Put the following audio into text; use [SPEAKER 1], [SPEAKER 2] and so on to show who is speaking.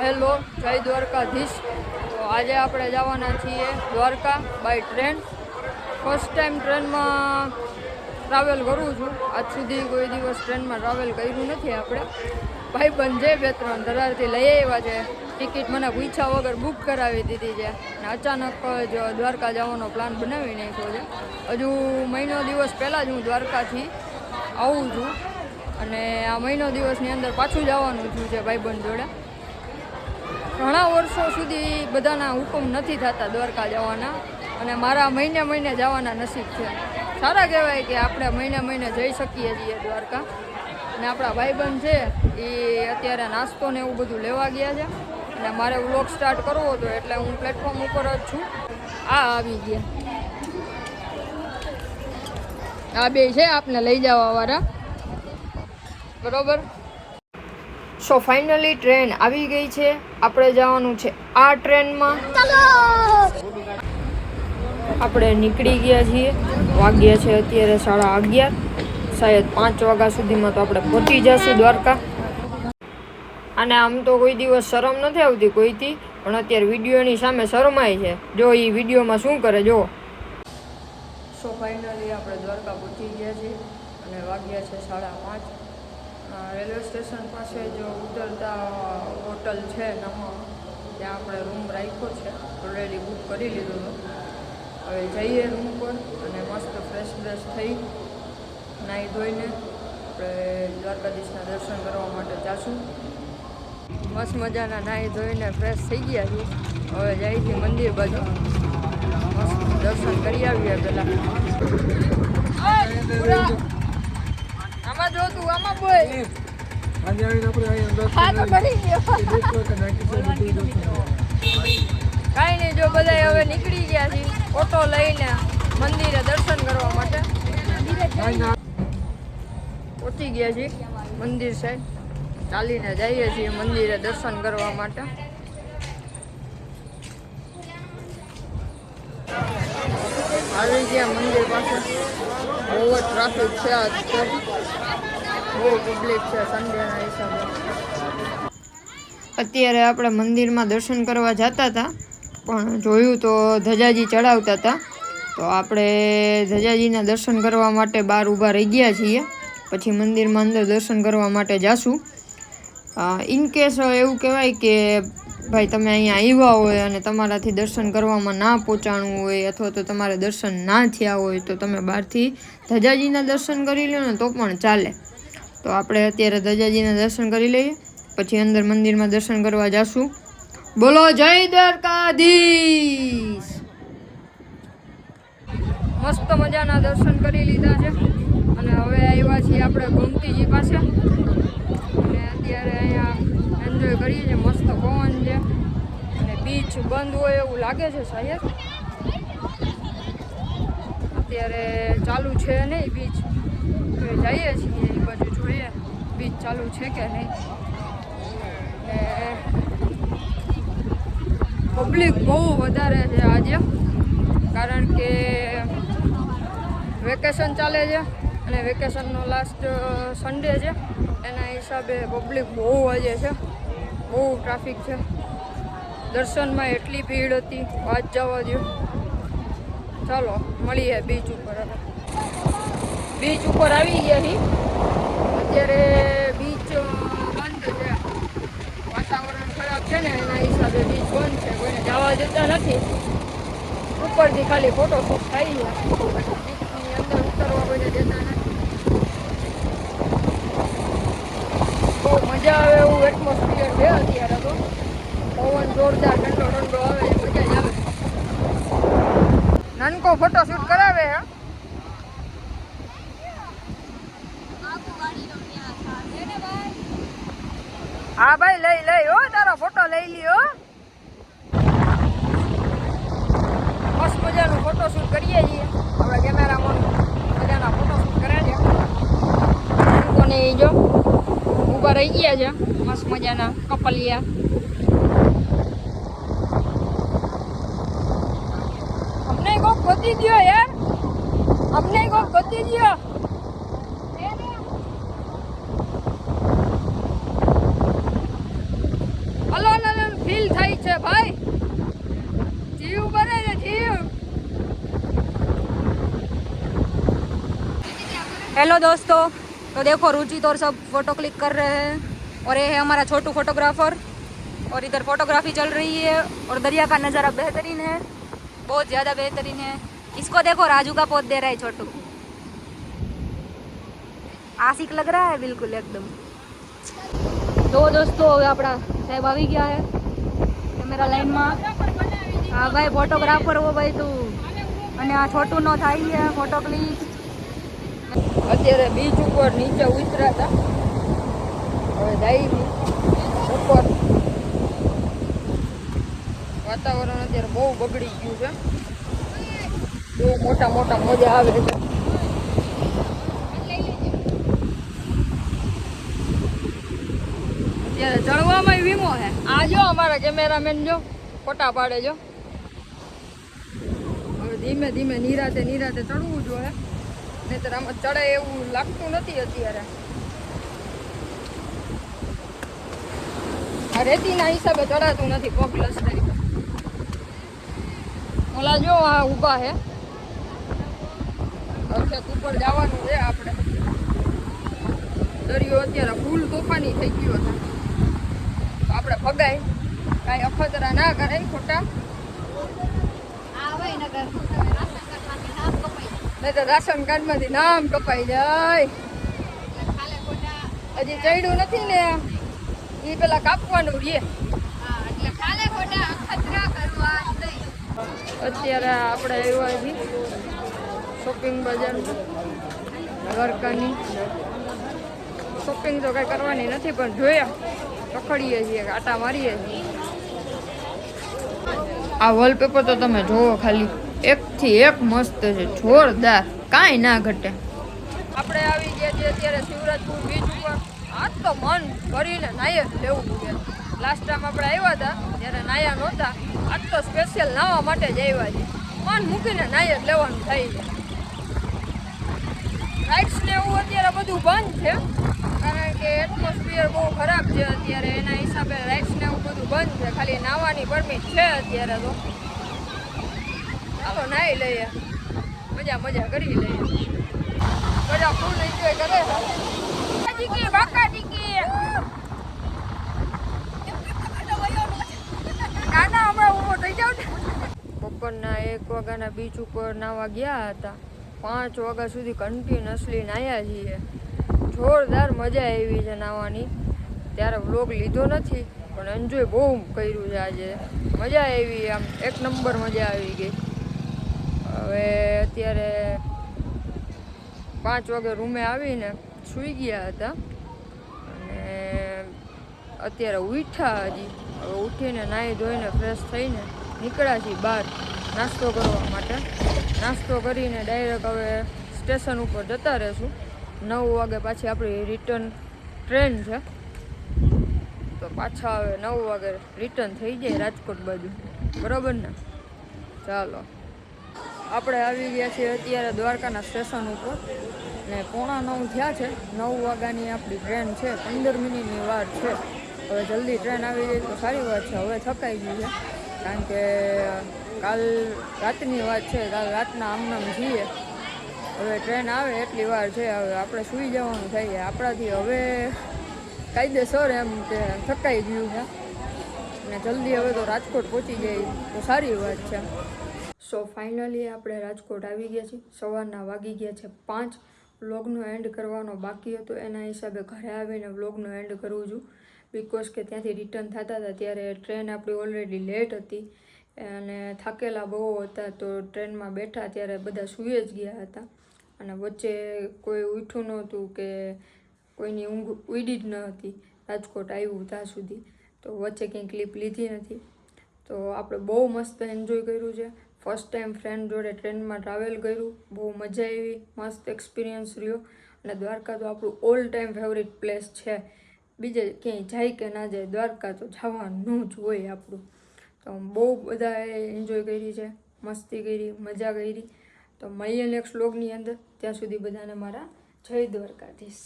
[SPEAKER 1] Hello, જય દ્વારકાધીશ. તો આજે આપણે જવાના છીએ Dwarka by train. First time ટ્રેનમાં ટ્રાવેલ કરું છું. આજ સુધી કોઈ દિવસ ટ્રેનમાં ટ્રાવેલ કર્યું નથી આપણે. ભાઈબંધ છે 2-3 ધરારથી લઈ આવ્યા છે. ટિકિટ મને પૂછ્યા વગર બુક કરાવી દીધી છે અને અચાનક જ દ્વારકા જવાનો પ્લાન બનાવી નાખ્યો છે. હજુ મહિનો દિવસ પહેલાં જ હું દ્વારકાથી આવું છું અને આ મહિનો દિવસની અંદર પાછું જવાનું છું છે ભાઈબંધ જોડે. ઘણા વર્ષો સુધી બધાના હુકમ નથી થતા દ્વારકા જવાના અને મારા મહિને જવાના નસીબ છે. સારા કહેવાય કે આપણે મહિને જઈ શકીએ છીએ દ્વારકા. અને આપણા ભાઈબંધ છે એ અત્યારે નાસ્તો ને એવું બધું લેવા ગયા છે અને મારે વ્લોગ સ્ટાર્ટ કરવો હતો એટલે હું પ્લેટફોર્મ ઉપર જ છું. આવી ગયા આ બે છે આપને લઈ જવા વાળા, બરોબર. સો ફાઇનલી ટ્રેન આવી ગઈ છે. આપણે જવાનું છે આ ટ્રેનમાં. આપણે નીકળી ગયા છીએ. વાગ્યા છે અત્યારે 11:30. શાયદ 5 વાગ્યા સુધીમાં તો આપણે પહોંચી જશું દ્વારકા. અને આમ તો કોઈ દિવસ શરમ નથી આવતી કોઈથી, પણ અત્યારે વિડીયોની સામે શરમાય છે. જો એ વિડીયોમાં શું કરે જો. સો ફાઇનલી આપણે દ્વારકા પહોંચી ગયા છીએ અને વાગ્યા છે 5:30. રેલવે સ્ટેશન પાસે જો ઉતરતા હોટલ છે નમો, ત્યાં આપણે રૂમ રાખ્યો છે. ઓલરેડી બુક કરી લીધો હતો. હવે જઈએ રૂમ પર અને મસ્ત ફ્રેશ થઈ નાહી ધોઈને આપણે દ્વારકાધીશના દર્શન કરવા માટે જાશું. મસ્ત મજાના નાહી ધોઈને ફ્રેશ થઈ ગયા છીએ. હવે જાય છે મંદિર બાજુ. મસ્ત દર્શન કરી આવીએ પહેલાં. આમાં જો તું આમાં બોલ. કાંઈ નહીં, જો બધા હવે નીકળી ગયા છે ઓટો લઈને મંદિરે દર્શન કરવા માટે. પહોંચી ગયા છીએ મંદિર સાઈડ. ચાલીને જઈએ છીએ મંદિરે દર્શન કરવા માટે. આવી ગયા મંદિર પાસે. બહુ જ ટ્રાફિક છે આજ તો, બહુ પબ્લિક છે સન્ડેના હિસાબે. અત્યારે આપણે મંદિરમાં દર્શન કરવા જતા હતા પણ જોયું તો ધજાજી ચડાવતા હતા, તો આપણે ધજાજીના દર્શન કરવા માટે બહાર ઊભા રહી ગયા છીએ. પછી મંદિરમાં અંદર દર્શન કરવા માટે જાશું. ઇનકેસ એવું કહેવાય કે ભાઈ તમે અહીંયા આવ્યા હોય અને તમારાથી દર્શન કરવામાં ના પહોંચાણું હોય અથવા તો તમારે દર્શન ના થયા હોય તો તમે બહારથી ધજાજીના દર્શન કરી લો ને તો પણ ચાલે. તો આપણે અત્યારે ધજાજીના દર્શન કરી લઈએ પછી અંદર મંદિરમાં દર્શન કરવા જાશું. બોલો જય દ્વારકાધીશ. મસ્ત મજાના દર્શન કરી લીધા છે અને હવે આવ્યા છીએ આપણે ગોમતીજી પાસે અને અત્યારે અહીંયા એન્જોય કરીએ છીએ. મસ્ત પવન છે અને બીચ બંધ હોય એવું લાગે છે શાયદ. અત્યારે ચાલુ છે નહીં બીચ, તો જઈએ છીએ એ બાજુ જોઈએ બીચ ચાલુ છે કે નહીં. પબ્લિક બહુ વધારે છે આજે, કારણ કે વેકેશન ચાલે છે અને વેકેશનનો લાસ્ટ સન્ડે છે. એના હિસાબે પબ્લિક બહુ આજે છે, બહુ ટ્રાફિક છે. દર્શનમાં એટલી ભીડ હતી વાત જવા દો. ચાલો મળીએ બીચ ઉપર. બીચ ઉપર આવી ગયા છીએ. અત્યારે બીચ બંધ છે, વાતાવરણ ખરાબ છે ને એના હિસાબે બીચ બંધ છે. કોઈને જવા દેતા નથી. ઉપરથી ખાલી ફોટોશૂટ થાય છે. બીચની અંદર ઉતરવા કોઈને દેતા નથી. બહુ મજા આવે એવું એટમોસ્ફિયર છે અત્યારે તો. પવન જોરદાર ઠંડો આવે, મજા જ આવે. નાનકો ફોટોશૂટ કરાવે હે. હા ભાઈ લઈ હો, તારો ફોટો લઈ લ્યો. મસ્ત મજાનું ફોટોશૂટ કરીએ છીએ. આપણે કેમેરામાં મજાના ફોટોશૂટ કરાવીએ. કોને એ જો ઊભા રહી ગયા છે મસ્ત મજાના કપલિયા. અમને કોક ગતિ દ્યો યાર, અમને કોક ગતિ દ્યો. હલો ફીલ થાય છે ભાઈ, જીવ બને છે જીવ.
[SPEAKER 2] हेलो दोस्तों, तो देखो रुचित और सब फोटो क्लिक कर रहे हैं और ये है हमारा छोटू फोटोग्राफर और इधर फोटोग्राफी चल रही है और दरिया का नज़ारा बेहतरीन है, बहुत ज़्यादा बेहतरीन है. इसको देखो राजू का पोत दे रहा है छोटू, आशिक लग रहा है बिल्कुल एकदम. तो दोस्तों હવે આપણા સાહેબ આવી ગયા છે કેમેરા લાઈનમાં. હા ભાઈ ફોટોગ્રાફર હો ભાઈ તું, અને આ છોટુનો થાય છે ફોટો ક્લિક.
[SPEAKER 1] અત્યારે બીચ ઉપર નીચે ઉતર્યા હતા, હવે જાય બપોર. વાતાવરણ અત્યારે બહુ બગડી ગયું છે, બહુ મોટા મોટા મોજા આવે છે. અત્યારે ચડવામાં વીમો છે. આ જો અમારા કેમેરામેન જો ફોટા પાડે જો. હવે ધીમે ધીમે નિરાતે નિરાતે ચડવું જોઈએ, નહીતર આમાં ચડે એવું લાગતું નથી અત્યારે. આ રેતીના હિસાબે ચડાતું નથી પગ લસરી. ઓલા જો આ ઊભા છે, અર્થે ઉપર જવાનું છે આપણે. દરિયો અત્યારે ફૂલ તોફાની થઈ ગયો છે, તો આપણે ભગાય કાંઈ અખતરા ના કરાય ખોટા. નહીં તો રાશન કાર્ડમાંથી નામ કપાઈ જાય. હજી ચડ્યું નથી ને એ પેલા કાપવાનું રહીએ. અત્યારે આપણે આવ્યા છીએ શોપિંગ બજારમાં દ્વારકાની. શોપિંગ તો કઈ કરવાની નથી, પણ જોયા રખડીએ છીએ, આટા મારીએ છીએ. આ વોલપેપર તો તમે જોવો ખાલી, એકથી એક મસ્ત છે, જોરદાર, કાંઈ ના ઘટે. આપણે આવી ગયા છીએ અત્યારે શિવરાજપુર બીચ ઉપર. આજ તો મન ભરીને નાહી જ લેવું છે. લાસ્ટ ટાઈમ આપણે આવ્યા હતા ત્યારે નાહ્યા નહોતા, આજ તો સ્પેશિયલ નાહવા માટે જ આવ્યા છે. મન મૂકીને નાહી જ લેવાનું થાય છે. રાઇડ્સ ને એવું અત્યારે બધું બંધ છે, કારણ કે એટમોસ્ફિયર બહુ ખરાબ છે અત્યારે, એના હિસાબે રાઇડ્સ ને એવું બધું બંધ છે. ખાલી નાહવાની પરમિટ છે અત્યારે. તો ચાલો નાહી લઈએ, મજા મજા કરી લઈએ. બધા ફૂલ એન્જોય કરે. બાકા ટીકી નાના હમણાં ઊભો થઈ જાવ ને. બપોરના 1 વાગ્યાના બીચ ઉપર નાહવા ગયા હતા, 5 વાગ્યા સુધી કન્ટિન્યુઅસલી નાહ્યા છીએ. જોરદાર મજા આવી છે નાહવાની. ત્યારે વ્લોગ લીધો નથી, પણ એન્જોય બહુ કર્યું છે આજે. મજા આવી, આમ એક નંબર મજા આવી ગઈ. હવે અત્યારે 5 વાગે રૂમે આવીને સૂઈ ગયા હતા, અને અત્યારે ઉઠ્યા હજી. હવે ઉઠીને નાહી ધોઈને ફ્રેશ થઈને નીકળ્યા છીએ બહાર નાસ્તો કરવા માટે. નાસ્તો કરીને ડાયરેક્ટ હવે સ્ટેશન ઉપર જતા રહેશું. 9 વાગે પાછી આપણી રિટર્ન ટ્રેન છે, તો પાછા હવે 9 વાગે રિટર્ન થઈ જાય રાજકોટ બાજુ, બરાબર ને? ચાલો, આપણે આવી ગયા છીએ અત્યારે દ્વારકાના સ્ટેશન ઉપર, ને 8:45 થયા છે. 9 વાગ્યાની આપણી ટ્રેન છે, 15 મિનિટની વાર છે. હવે જલ્દી ટ્રેન આવી જાય તો સારી વાત છે. હવે થકાઈ ગઈ છે, કારણ કે કાલ રાતની વાત છે, કાલ રાતના આમનામ છીએ. હવે ટ્રેન આવે એટલી વાર છે, હવે આપણે સૂઈ જવાનું થાય. આપણાથી હવે કાયદેસર એમ કે થકાઈ ગયું છે, અને જલ્દી હવે તો રાજકોટ પહોંચી જાય તો સારી વાત છે. સો ફાઇનલી આપણે રાજકોટ આવી ગયા છીએ. સવારના વાગી ગયા છે 5. વ્લોગનો એન્ડ કરવાનો બાકી હતો, એના હિસાબે ઘરે આવીને વ્લોગનો એન્ડ કરું છું. બિકોઝ કે ત્યાંથી રિટર્ન થતા હતા ત્યારે ટ્રેન આપણી ઓલરેડી લેટ હતી, અને થાકેલા બહુ હતા. તો ટ્રેનમાં બેઠા ત્યારે બધા સૂઈ જ ગયા હતા, અને વચ્ચે કોઈ ઉઠ્યું નહોતું કે કોઈની ઊંઘ ઉડી જ ન હતી રાજકોટ આવ્યું ત્યાં સુધી. તો વચ્ચે કંઈ ક્લિપ લીધી નથી. તો આપણે બહુ મસ્ત એન્જોય કર્યું છે. ફર્સ્ટ ટાઈમ ફ્રેન્ડ જોડે ટ્રેનમાં ટ્રાવેલ કર્યું, બહુ મજા આવી, મસ્ત એક્સપિરિયન્સ રહ્યો. અને દ્વારકા તો આપણું ઓલ ટાઈમ ફેવરિટ પ્લેસ છે. બીજે ક્યાંય જાય કે ના જાય, દ્વારકા તો જવાનું જ હોય આપણું. તો બહુ બધાએ એન્જોય કરી છે, મસ્તી કરી, મજા કરી. તો મળીએ નેક્સ્ટ વ્લોગની અંદર. ત્યાં સુધી બધાને મારા જય દ્વારકાધીશ.